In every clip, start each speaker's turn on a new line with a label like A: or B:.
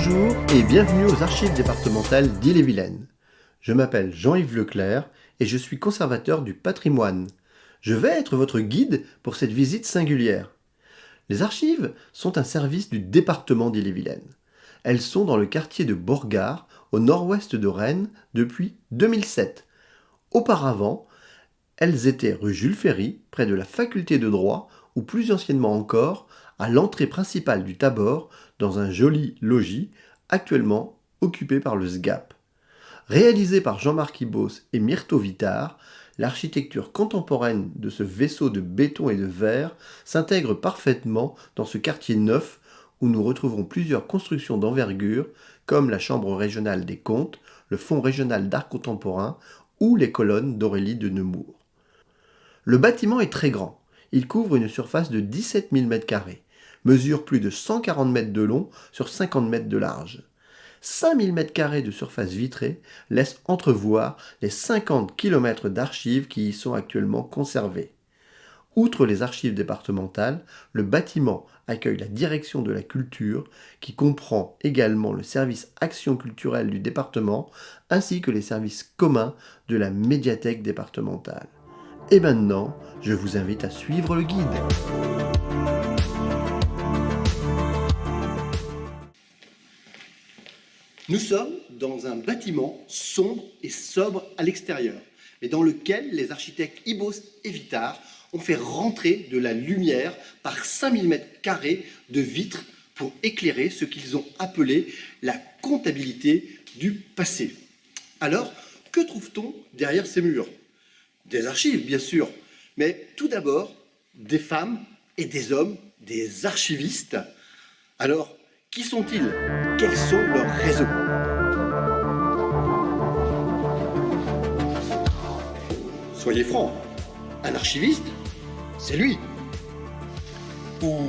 A: Bonjour et bienvenue aux archives départementales d'Ille-et-Vilaine. Je m'appelle Jean-Yves Leclerc et je suis conservateur du patrimoine. Je vais être votre guide pour cette visite singulière. Les archives sont un service du département d'Ille-et-Vilaine. Elles sont dans le quartier de Borgard, au nord-ouest de Rennes, depuis 2007. Auparavant, elles étaient rue Jules Ferry, près de la faculté de droit, ou plus anciennement encore, à l'entrée principale du Tabor, dans un joli logis, actuellement occupé par le SGAP. Réalisé par Jean-Marc Ibos et Myrto Vittard, l'architecture contemporaine de ce vaisseau de béton et de verre s'intègre parfaitement dans ce quartier neuf où nous retrouvons plusieurs constructions d'envergure, comme la Chambre régionale des comptes, le Fonds régional d'art contemporain ou les colonnes d'Aurélie de Nemours. Le bâtiment est très grand. Il couvre une surface de 17 000 m², mesure plus de 140 mètres de long sur 50 mètres de large. 5 000 m² de surface vitrée laissent entrevoir les 50 km d'archives qui y sont actuellement conservées. Outre les archives départementales, le bâtiment accueille la direction de la culture qui comprend également le service action culturelle du département ainsi que les services communs de la médiathèque départementale. Et maintenant, je vous invite à suivre le guide. Nous sommes dans un bâtiment sombre et sobre à l'extérieur, mais dans lequel les architectes Ibos et Vittard ont fait rentrer de la lumière par 5000 m² de vitres pour éclairer ce qu'ils ont appelé la comptabilité du passé. Alors, que trouve-t-on derrière ces murs ? Des archives, bien sûr, mais tout d'abord, des femmes et des hommes, des archivistes. Alors, qui sont-ils ? Quels sont leurs réseaux ? Soyez francs, un archiviste, c'est lui. Ou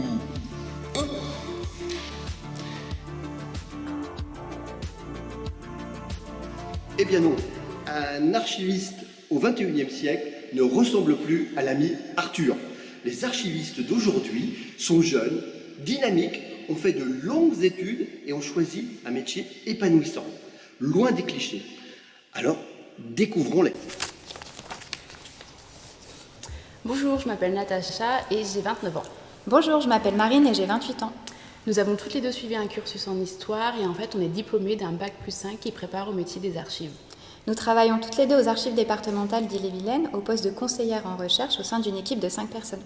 A: eux. Eh bien non, un archiviste au XXIe siècle ne ressemble plus à l'ami Arthur. Les archivistes d'aujourd'hui sont jeunes, dynamiques, ont fait de longues études et ont choisi un métier épanouissant, loin des clichés. Alors, découvrons-les.
B: Bonjour, je m'appelle Natacha et j'ai 29 ans.
C: Bonjour, je m'appelle Marine et j'ai 28 ans.
B: Nous avons toutes les deux suivi un cursus en histoire et en fait on est diplômés d'un bac+5 qui prépare au métier des archives.
C: Nous travaillons toutes les deux aux archives départementales d'Ille-et-Vilaine au poste de conseillère en recherche au sein d'une équipe de 5 personnes.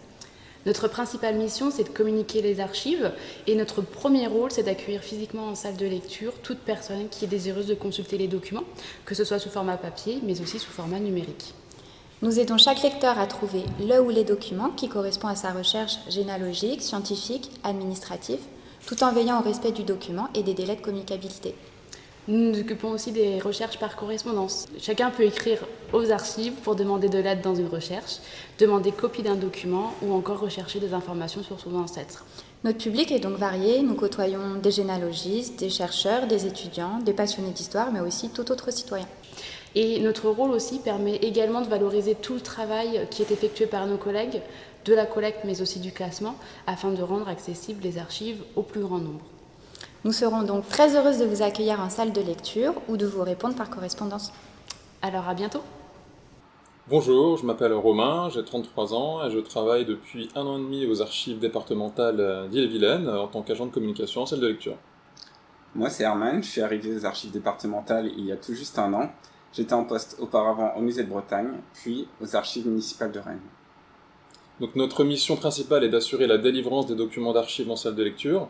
B: Notre principale mission, c'est de communiquer les archives et notre premier rôle, c'est d'accueillir physiquement en salle de lecture toute personne qui est désireuse de consulter les documents, que ce soit sous format papier, mais aussi sous format numérique.
C: Nous aidons chaque lecteur à trouver le ou les documents qui correspondent à sa recherche généalogique, scientifique, administrative, tout en veillant au respect du document et des délais de communicabilité.
B: Nous nous occupons aussi des recherches par correspondance. Chacun peut écrire aux archives pour demander de l'aide dans une recherche, demander copie d'un document ou encore rechercher des informations sur son ancêtre.
C: Notre public est donc varié. Nous côtoyons des généalogistes, des chercheurs, des étudiants, des passionnés d'histoire, mais aussi tout autre citoyen.
B: Et notre rôle aussi permet également de valoriser tout le travail qui est effectué par nos collègues, de la collecte mais aussi du classement, afin de rendre accessibles les archives au plus grand nombre.
C: Nous serons donc très heureuses de vous accueillir en salle de lecture ou de vous répondre par correspondance.
B: Alors à bientôt.
D: Bonjour, je m'appelle Romain, j'ai 33 ans et je travaille depuis 1 an et demi aux archives départementales d'Ille-et-Vilaine en tant qu'agent de communication en salle de lecture.
E: Moi c'est Herman, je suis arrivé aux archives départementales il y a tout juste 1 an. J'étais en poste auparavant au musée de Bretagne, puis aux archives municipales de Rennes.
D: Donc notre mission principale est d'assurer la délivrance des documents d'archives en salle de lecture,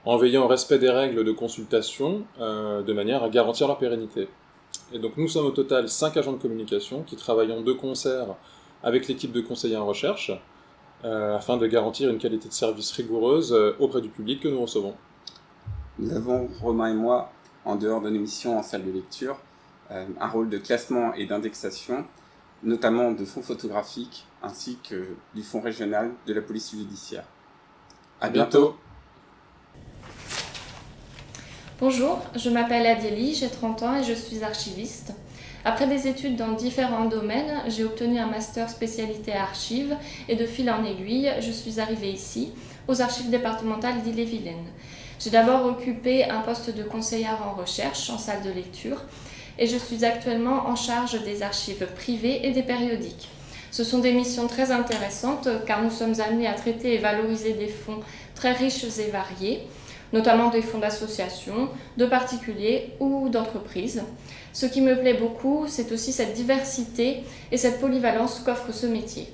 D: en veillant au respect des règles de consultation, de manière à garantir leur pérennité. Et donc nous sommes au total 5 agents de communication qui travaillons de concert avec l'équipe de conseillers en recherche, afin de garantir une qualité de service rigoureuse auprès du public que nous recevons.
E: Nous avons, Romain et moi, en dehors de nos missions en salle de lecture, un rôle de classement et d'indexation, notamment de fonds photographiques, ainsi que du fonds régional de la police judiciaire. À bientôt.
F: Bonjour, je m'appelle Adélie, j'ai 30 ans et je suis archiviste. Après des études dans différents domaines, j'ai obtenu un master spécialité archives et de fil en aiguille, je suis arrivée ici, aux archives départementales d'Ille-et-Vilaine. J'ai d'abord occupé un poste de conseillère en recherche en salle de lecture et je suis actuellement en charge des archives privées et des périodiques. Ce sont des missions très intéressantes car nous sommes amenés à traiter et valoriser des fonds très riches et variés, notamment des fonds d'associations, de particuliers ou d'entreprises. Ce qui me plaît beaucoup, c'est aussi cette diversité et cette polyvalence qu'offre ce métier.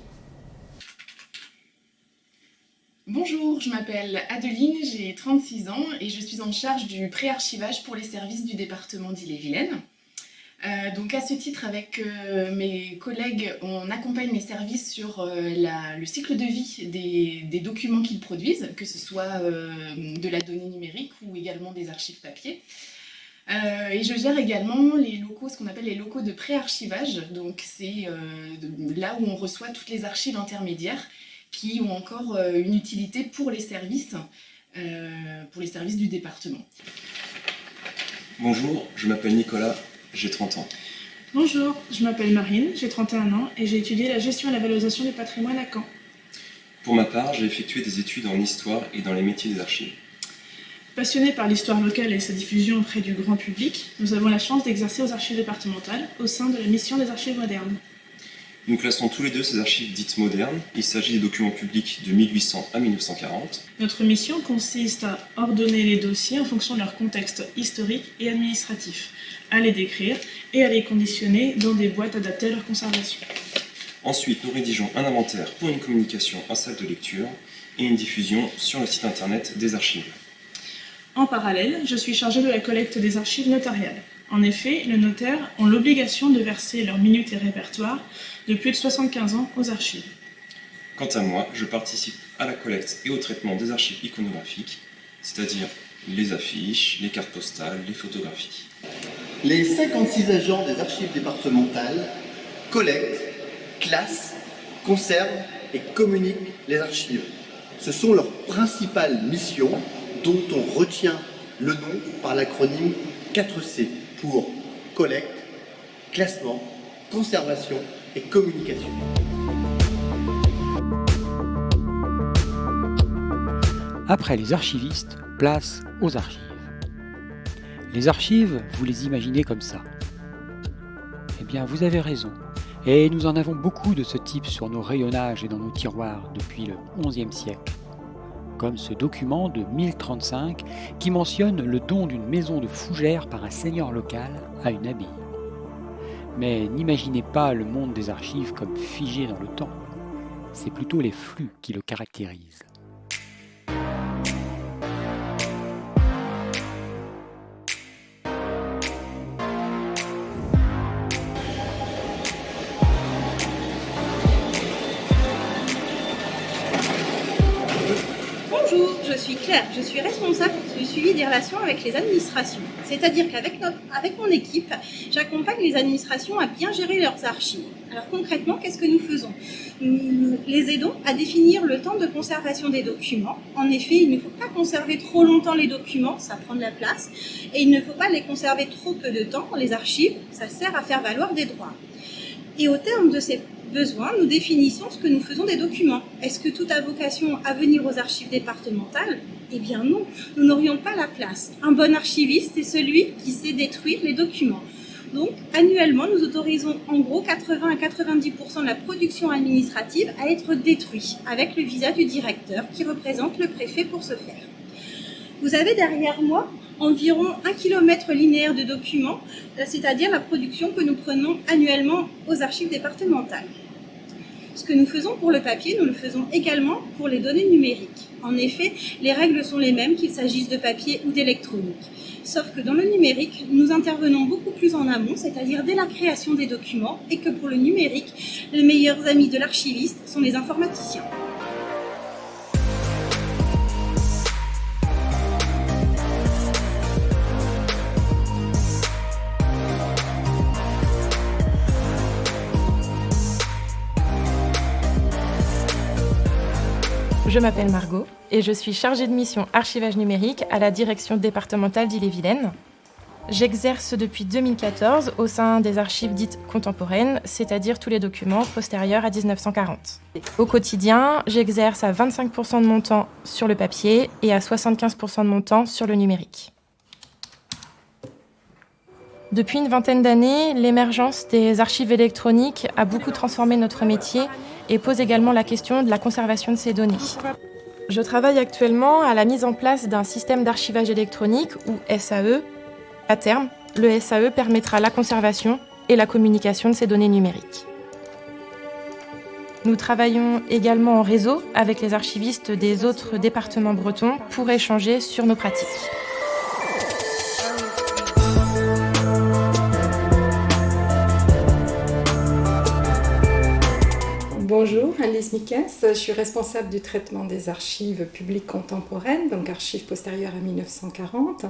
G: Bonjour, je m'appelle Adeline, j'ai 36 ans et je suis en charge du pré-archivage pour les services du département d'Ille-et-Vilaine. Donc à ce titre, avec mes collègues, on accompagne les services sur le cycle de vie des documents qu'ils produisent, que ce soit de la donnée numérique ou également des archives papier. Et je gère également les locaux, ce qu'on appelle les locaux de pré-archivage. Donc c'est là où on reçoit toutes les archives intermédiaires qui ont encore une utilité pour les services du département.
H: Bonjour, je m'appelle Nicolas, j'ai 30 ans.
I: Bonjour, je m'appelle Marine, j'ai 31 ans et j'ai étudié la gestion et la valorisation du patrimoine à Caen.
H: Pour ma part, j'ai effectué des études en histoire et dans les métiers des archives.
I: Passionnés par l'histoire locale et sa diffusion auprès du grand public, nous avons la chance d'exercer aux archives départementales au sein de la mission des archives modernes.
H: Nous classons tous les deux ces archives dites modernes. Il s'agit des documents publics de 1800 à 1940.
I: Notre mission consiste à ordonner les dossiers en fonction de leur contexte historique et administratif, à les décrire et à les conditionner dans des boîtes adaptées à leur conservation.
H: Ensuite, nous rédigeons un inventaire pour une communication en salle de lecture et une diffusion sur le site internet des archives.
I: En parallèle, je suis chargée de la collecte des archives notariales. En effet, les notaires ont l'obligation de verser leurs minutes et répertoires de plus de 75 ans aux archives.
H: Quant à moi, je participe à la collecte et au traitement des archives iconographiques, c'est-à-dire les affiches, les cartes postales, les photographies.
A: Les 56 agents des archives départementales collectent, classent, conservent et communiquent les archives. Ce sont leurs principales missions dont on retient le nom par l'acronyme 4C pour collecte, classement, conservation et communication.
J: Après les archivistes, place aux archives. Les archives, vous les imaginez comme ça. Eh bien, vous avez raison. Et nous en avons beaucoup de ce type sur nos rayonnages et dans nos tiroirs depuis le XIe siècle. Comme ce document de 1035 qui mentionne le don d'une maison de fougères par un seigneur local à une abbaye. Mais n'imaginez pas le monde des archives comme figé dans le temps. C'est plutôt les flux qui le caractérisent.
K: Bonjour, je suis Claire, je suis responsable du suivi des relations avec les administrations. C'est-à-dire qu'avec mon équipe, j'accompagne les administrations à bien gérer leurs archives. Alors concrètement, qu'est-ce que nous faisons? Nous les aidons à définir le temps de conservation des documents. En effet, il ne faut pas conserver trop longtemps les documents, ça prend de la place, et il ne faut pas les conserver trop peu de temps. Les archives, ça sert à faire valoir des droits. Et au terme de ces besoins, nous définissons ce que nous faisons des documents. Est-ce que tout a vocation à venir aux archives départementales? Eh bien non, nous n'aurions pas la place. Un bon archiviste, c'est celui qui sait détruire les documents. Donc, annuellement, nous autorisons en gros 80 à 90% de la production administrative à être détruite, avec le visa du directeur qui représente le préfet pour ce faire. Vous avez derrière moi environ 1 km linéaire de documents, c'est-à-dire la production que nous prenons annuellement aux archives départementales. Ce que nous faisons pour le papier, nous le faisons également pour les données numériques. En effet, les règles sont les mêmes qu'il s'agisse de papier ou d'électronique. Sauf que dans le numérique, nous intervenons beaucoup plus en amont, c'est-à-dire dès la création des documents, et que pour le numérique, les meilleurs amis de l'archiviste sont les informaticiens.
L: Je m'appelle Margot et je suis chargée de mission archivage numérique à la direction départementale d'Ille-et-Vilaine. J'exerce depuis 2014 au sein des archives dites contemporaines, c'est-à-dire tous les documents postérieurs à 1940. Au quotidien, j'exerce à 25% de mon temps sur le papier et à 75% de mon temps sur le numérique. Depuis une vingtaine d'années, l'émergence des archives électroniques a beaucoup transformé notre métier et pose également la question de la conservation de ces données. Je travaille actuellement à la mise en place d'un système d'archivage électronique, ou SAE. À terme, le SAE permettra la conservation et la communication de ces données numériques. Nous travaillons également en réseau avec les archivistes des autres départements bretons pour échanger sur nos pratiques.
M: Bonjour, Alice Mikes, je suis responsable du traitement des archives publiques contemporaines, donc archives postérieures à 1940,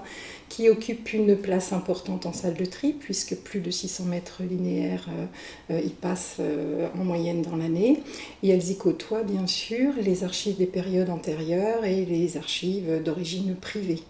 M: qui occupent une place importante en salle de tri, puisque plus de 600 mètres linéaires y passent en moyenne dans l'année. Et elles y côtoient bien sûr les archives des périodes antérieures et les archives d'origine privée.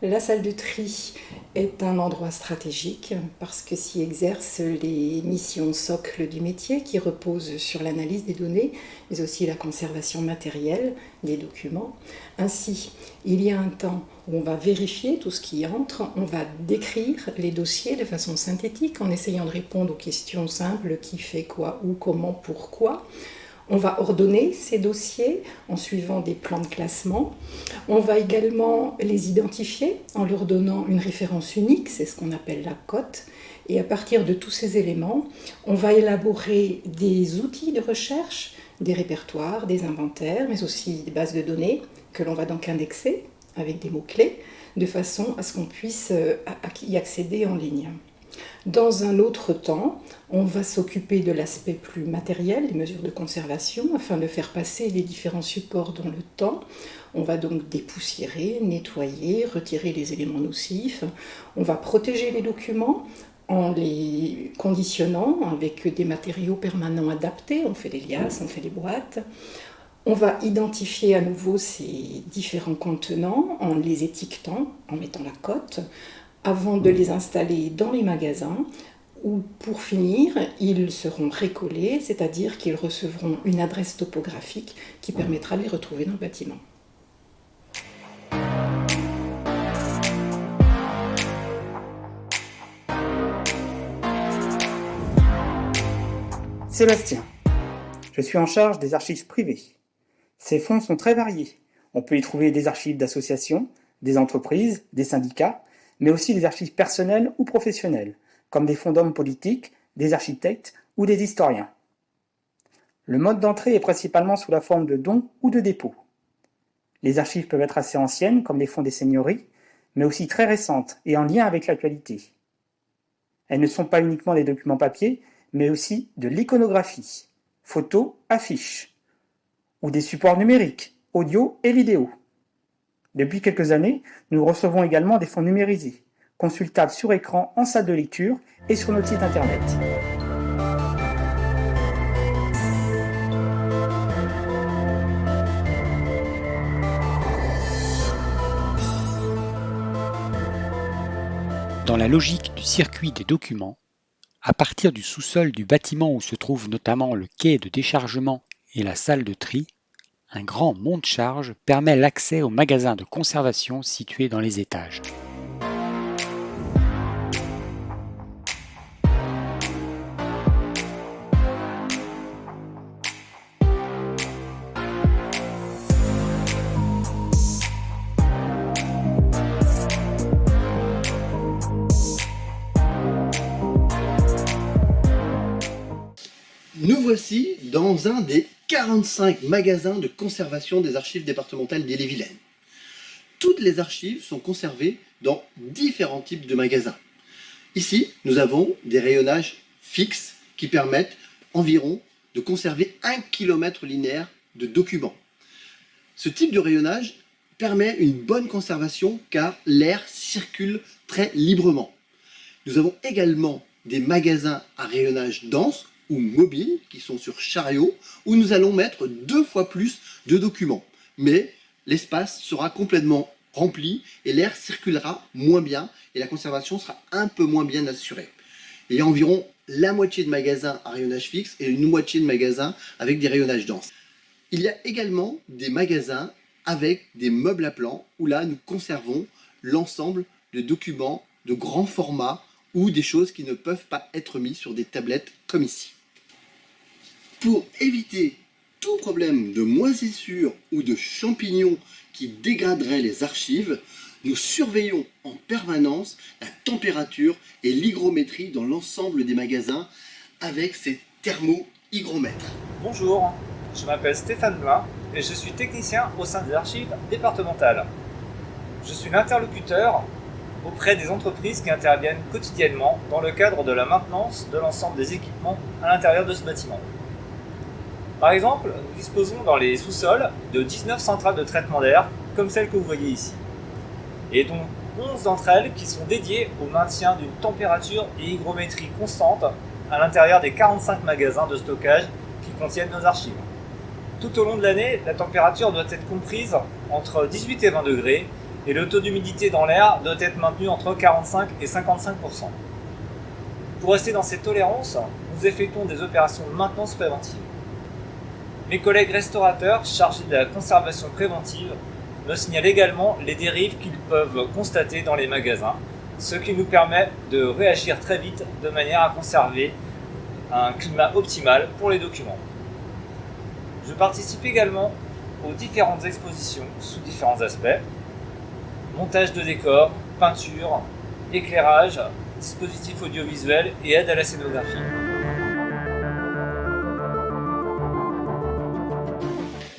M: La salle de tri est un endroit stratégique parce que s'y exercent les missions socles du métier qui reposent sur l'analyse des données, mais aussi la conservation matérielle des documents. Ainsi, il y a un temps où on va vérifier tout ce qui entre, on va décrire les dossiers de façon synthétique en essayant de répondre aux questions simples, qui fait quoi, où, comment, pourquoi. On va ordonner ces dossiers en suivant des plans de classement. On va également les identifier en leur donnant une référence unique, c'est ce qu'on appelle la cote. Et à partir de tous ces éléments, on va élaborer des outils de recherche, des répertoires, des inventaires, mais aussi des bases de données que l'on va donc indexer avec des mots-clés, de façon à ce qu'on puisse y accéder en ligne. Dans un autre temps, on va s'occuper de l'aspect plus matériel, des mesures de conservation, afin de faire passer les différents supports dans le temps. On va donc dépoussiérer, nettoyer, retirer les éléments nocifs. On va protéger les documents en les conditionnant avec des matériaux permanents adaptés. On fait des liasses, on fait des boîtes. On va identifier à nouveau ces différents contenants en les étiquetant, en mettant la cote, avant de les installer dans les magasins, où pour finir, ils seront récollés, c'est-à-dire qu'ils recevront une adresse topographique qui permettra de les retrouver dans le bâtiment.
N: Sébastien, je suis en charge des archives privées. Ces fonds sont très variés. On peut y trouver des archives d'associations, des entreprises, des syndicats, mais aussi des archives personnelles ou professionnelles, comme des fonds d'hommes politiques, des architectes ou des historiens. Le mode d'entrée est principalement sous la forme de dons ou de dépôts. Les archives peuvent être assez anciennes, comme les fonds des seigneuries, mais aussi très récentes et en lien avec l'actualité. Elles ne sont pas uniquement des documents papier, mais aussi de l'iconographie, photos, affiches, ou des supports numériques, audio et vidéo. Depuis quelques années, nous recevons également des fonds numérisés, consultables sur écran en salle de lecture et sur notre site internet.
J: Dans la logique du circuit des documents, à partir du sous-sol du bâtiment où se trouve notamment le quai de déchargement et la salle de tri, un grand monte-charge permet l'accès aux magasins de conservation situés dans les étages.
A: Nous voici dans un des 45 magasins de conservation des archives départementales d'Ille-et-Vilaine. Toutes les archives sont conservées dans différents types de magasins. Ici, nous avons des rayonnages fixes qui permettent environ de conserver 1 km linéaire de documents. Ce type de rayonnage permet une bonne conservation car l'air circule très librement. Nous avons également des magasins à rayonnage dense ou mobiles qui sont sur chariot où nous allons mettre 2 fois plus de documents. Mais l'espace sera complètement rempli et l'air circulera moins bien et la conservation sera un peu moins bien assurée. Il y a environ la moitié de magasins à rayonnage fixe et une moitié de magasins avec des rayonnages denses. Il y a également des magasins avec des meubles à plans où là nous conservons l'ensemble de documents de grand format ou des choses qui ne peuvent pas être mises sur des tablettes comme ici. Pour éviter tout problème de moisissure ou de champignons qui dégraderaient les archives, nous surveillons en permanence la température et l'hygrométrie dans l'ensemble des magasins avec ces thermo-hygromètres.
O: Bonjour, je m'appelle Stéphane Blin et je suis technicien au sein des archives départementales. Je suis l'interlocuteur auprès des entreprises qui interviennent quotidiennement dans le cadre de la maintenance de l'ensemble des équipements à l'intérieur de ce bâtiment. Par exemple, nous disposons dans les sous-sols de 19 centrales de traitement d'air, comme celle que vous voyez ici, et dont 11 d'entre elles qui sont dédiées au maintien d'une température et hygrométrie constante à l'intérieur des 45 magasins de stockage qui contiennent nos archives. Tout au long de l'année, la température doit être comprise entre 18 et 20 degrés et le taux d'humidité dans l'air doit être maintenu entre 45 et 55%. Pour rester dans cette tolérance, nous effectuons des opérations de maintenance préventive. Mes collègues restaurateurs chargés de la conservation préventive me signalent également les dérives qu'ils peuvent constater dans les magasins, ce qui nous permet de réagir très vite de manière à conserver un climat optimal pour les documents. Je participe également aux différentes expositions sous différents aspects: montage de décors, peinture, éclairage, dispositifs audiovisuels et aide à la scénographie.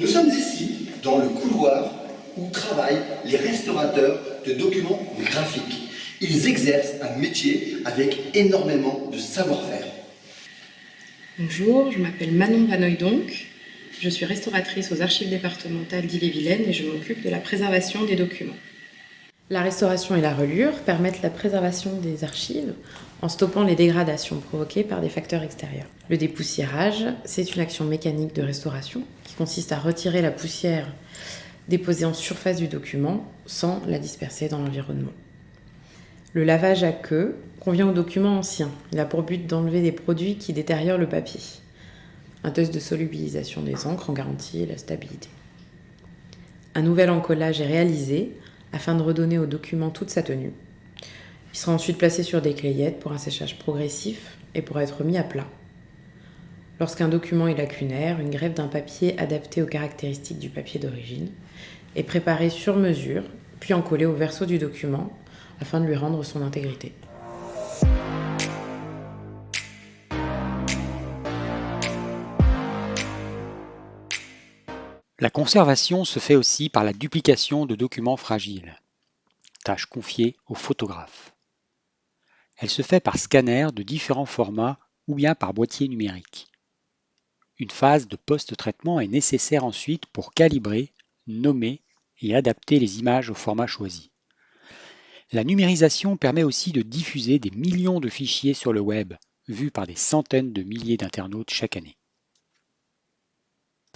A: Nous sommes ici dans le couloir où travaillent les restaurateurs de documents graphiques. Ils exercent un métier avec énormément de savoir-faire.
P: Bonjour, je m'appelle Manon Vanoy-Donc. Je suis restauratrice aux archives départementales d'Ille-et-Vilaine et je m'occupe de la préservation des documents. La restauration et la relure permettent la préservation des archives en stoppant les dégradations provoquées par des facteurs extérieurs. Le dépoussiérage, c'est une action mécanique de restauration qui consiste à retirer la poussière déposée en surface du document sans la disperser dans l'environnement. Le lavage à queue convient aux documents anciens. Il a pour but d'enlever des produits qui détériorent le papier. Un test de solubilisation des encres en garantit la stabilité. Un nouvel encollage est réalisé afin de redonner au document toute sa tenue. Il sera ensuite placé sur des clayettes pour un séchage progressif et pourra être mis à plat. Lorsqu'un document est lacunaire, une greffe d'un papier adapté aux caractéristiques du papier d'origine est préparée sur mesure, puis encollée au verso du document afin de lui rendre son intégrité.
J: La conservation se fait aussi par la duplication de documents fragiles, tâche confiée aux photographes. Elle se fait par scanner de différents formats ou bien par boîtier numérique. Une phase de post-traitement est nécessaire ensuite pour calibrer, nommer et adapter les images au format choisi. La numérisation permet aussi de diffuser des millions de fichiers sur le web, vus par des centaines de milliers d'internautes chaque année.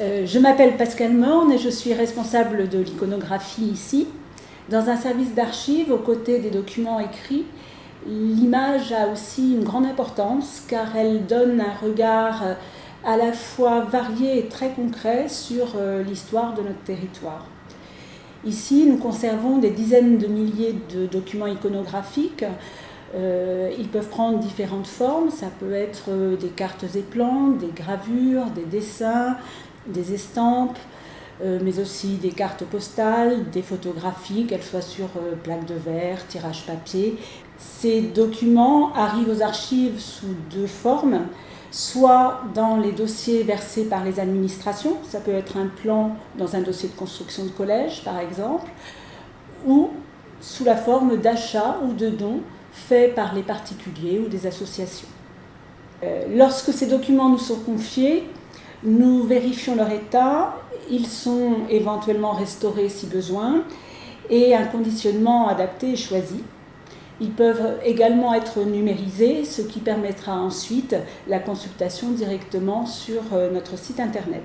Q: Je m'appelle Pascal Morne et je suis responsable de l'iconographie ici. Dans un service d'archives, aux côtés des documents écrits, l'image a aussi une grande importance car elle donne un regard à la fois varié et très concret sur l'histoire de notre territoire. Ici, nous conservons des dizaines de milliers de documents iconographiques. Ils peuvent prendre différentes formes. Ça peut être des cartes et plans, des gravures, des dessins, des estampes, mais aussi des cartes postales, des photographies, qu'elles soient sur plaques de verre, tirage papier. Ces documents arrivent aux archives sous deux formes, soit dans les dossiers versés par les administrations, ça peut être un plan dans un dossier de construction de collège par exemple, ou sous la forme d'achats ou de dons faits par les particuliers ou des associations. Lorsque ces documents nous sont confiés, nous vérifions leur état, ils sont éventuellement restaurés si besoin et un conditionnement adapté est choisi. Ils peuvent également être numérisés, ce qui permettra ensuite la consultation directement sur notre site internet.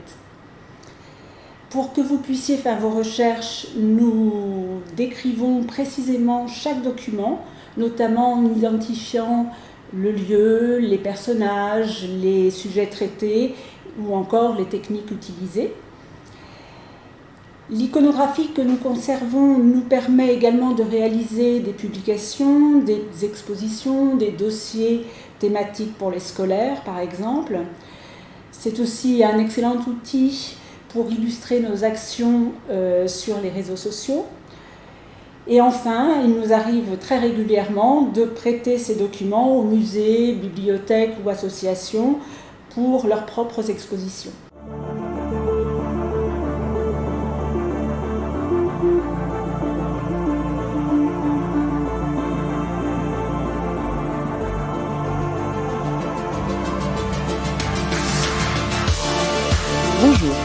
Q: Pour que vous puissiez faire vos recherches, nous décrivons précisément chaque document, notamment en identifiant le lieu, les personnages, les sujets traités ou encore les techniques utilisées. L'iconographie que nous conservons nous permet également de réaliser des publications, des expositions, des dossiers thématiques pour les scolaires par exemple. C'est aussi un excellent outil pour illustrer nos actions sur les réseaux sociaux. Et enfin, il nous arrive très régulièrement de prêter ces documents aux musées, bibliothèques ou associations pour leurs propres expositions.
R: Bonjour,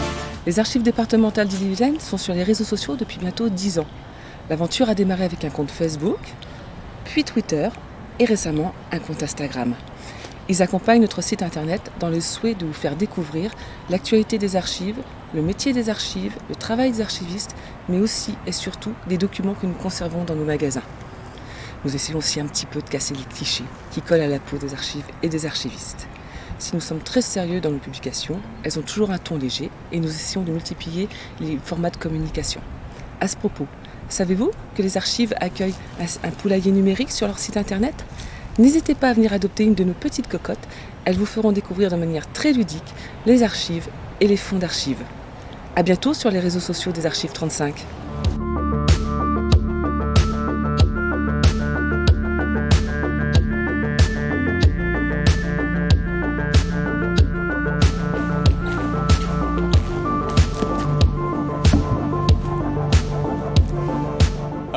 R: les archives départementales d'Ille-et-Vilaine sont sur les réseaux sociaux depuis bientôt 10 ans. L'aventure a démarré avec un compte Facebook, puis Twitter et récemment un compte Instagram. Ils accompagnent notre site internet dans le souhait de vous faire découvrir l'actualité des archives, le métier des archives, le travail des archivistes, mais aussi et surtout des documents que nous conservons dans nos magasins. Nous essayons aussi un petit peu de casser les clichés qui collent à la peau des archives et des archivistes. Si nous sommes très sérieux dans nos publications, elles ont toujours un ton léger et nous essayons de multiplier les formats de communication. À ce propos, savez-vous que les archives accueillent un poulailler numérique sur leur site internet ? N'hésitez pas à venir adopter une de nos petites cocottes. Elles vous feront découvrir de manière très ludique les archives et les fonds d'archives. À bientôt sur les réseaux sociaux des Archives 35.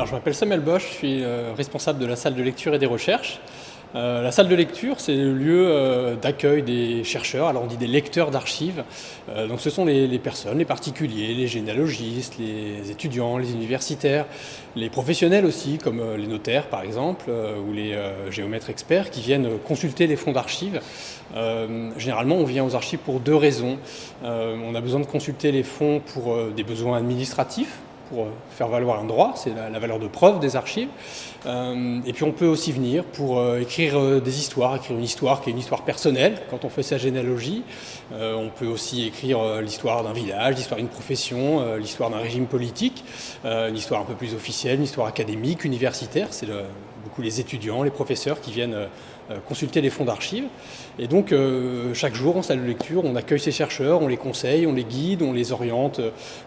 S: Je m'appelle Samuel Bosch, je suis responsable de la salle de lecture et des recherches. La salle de lecture, c'est le lieu d'accueil des chercheurs, alors on dit des lecteurs d'archives. Donc ce sont les personnes, les particuliers, les généalogistes, les étudiants, les universitaires, les professionnels aussi, comme les notaires par exemple, ou les géomètres experts qui viennent consulter les fonds d'archives. Généralement, on vient aux archives pour deux raisons. On a besoin de consulter les fonds pour des besoins administratifs, pour faire valoir un droit, c'est la valeur de preuve des archives. Et puis on peut aussi venir pour écrire des histoires, écrire une histoire qui est une histoire personnelle quand on fait sa généalogie. On peut aussi écrire l'histoire d'un village, l'histoire d'une profession, l'histoire d'un régime politique, une histoire un peu plus officielle, une histoire académique, universitaire. C'est beaucoup les étudiants, les professeurs qui viennent consulter les fonds d'archives. Et donc chaque jour en salle de lecture, on accueille ces chercheurs, on les conseille, on les guide, on les oriente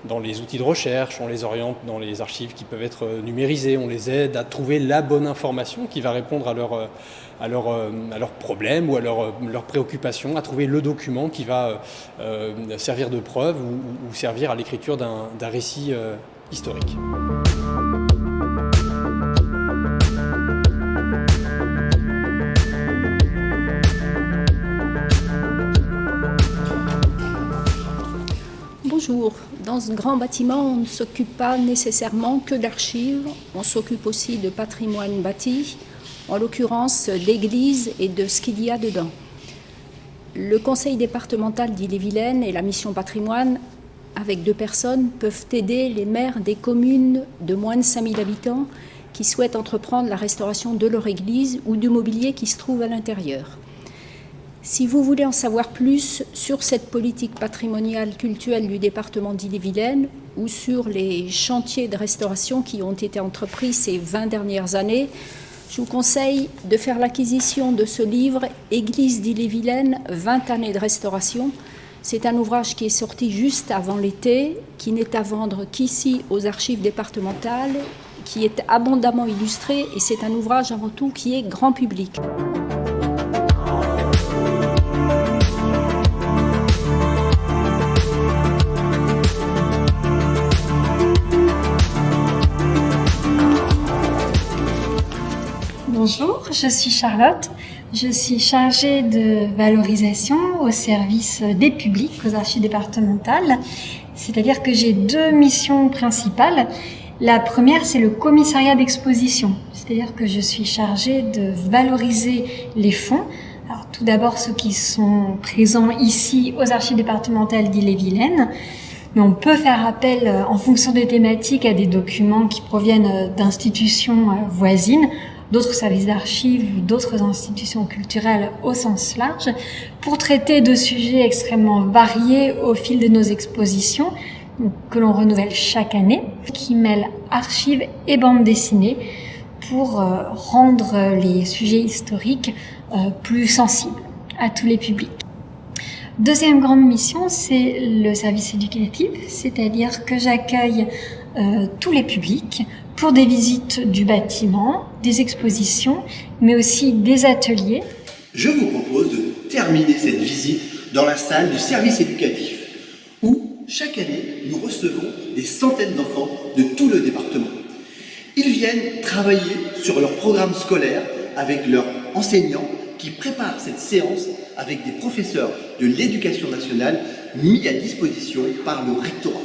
S: dans les outils de recherche, on les oriente dans les archives qui peuvent être numérisées, on les aide à trouver la bonne information qui va répondre à leurs problèmes ou à leurs préoccupations, à trouver le document qui va servir de preuve ou servir à l'écriture d'un récit historique.
T: Bonjour. Dans ce grand bâtiment, on ne s'occupe pas nécessairement que d'archives, on s'occupe aussi de patrimoine bâti, en l'occurrence d'églises et de ce qu'il y a dedans. Le conseil départemental d'Ille-et-Vilaine et la mission patrimoine, avec 2 personnes, peuvent aider les maires des communes de moins de 5000 habitants qui souhaitent entreprendre la restauration de leur église ou du mobilier qui se trouve à l'intérieur. Si vous voulez en savoir plus sur cette politique patrimoniale cultuelle du département d'Ille-et-Vilaine ou sur les chantiers de restauration qui ont été entrepris ces 20 dernières années, je vous conseille de faire l'acquisition de ce livre « Église d'Ille-et-Vilaine, 20 années de restauration ». C'est un ouvrage qui est sorti juste avant l'été, qui n'est à vendre qu'ici aux archives départementales, qui est abondamment illustré et c'est un ouvrage avant tout qui est grand public.
U: Bonjour, je suis Charlotte. Je suis chargée de valorisation au service des publics aux archives départementales. C'est-à-dire que j'ai 2 missions principales. La première, c'est le commissariat d'exposition. C'est-à-dire que je suis chargée de valoriser les fonds. Alors, tout d'abord, ceux qui sont présents ici aux archives départementales d'Ille-et-Vilaine. mais on peut faire appel en fonction des thématiques à des documents qui proviennent d'institutions voisines, d'autres services d'archives ou d'autres institutions culturelles au sens large, pour traiter de sujets extrêmement variés au fil de nos expositions, que l'on renouvelle chaque année, qui mêlent archives et bandes dessinées pour rendre les sujets historiques plus sensibles à tous les publics. Deuxième grande mission, c'est le service éducatif, c'est-à-dire que j'accueille tous les publics pour des visites du bâtiment, des expositions, mais aussi des ateliers.
A: Je vous propose de terminer cette visite dans la salle du service éducatif, où chaque année nous recevons des centaines d'enfants de tout le département. Ils viennent travailler sur leur programme scolaire avec leurs enseignants qui préparent cette séance avec des professeurs de l'éducation nationale mis à disposition par le rectorat.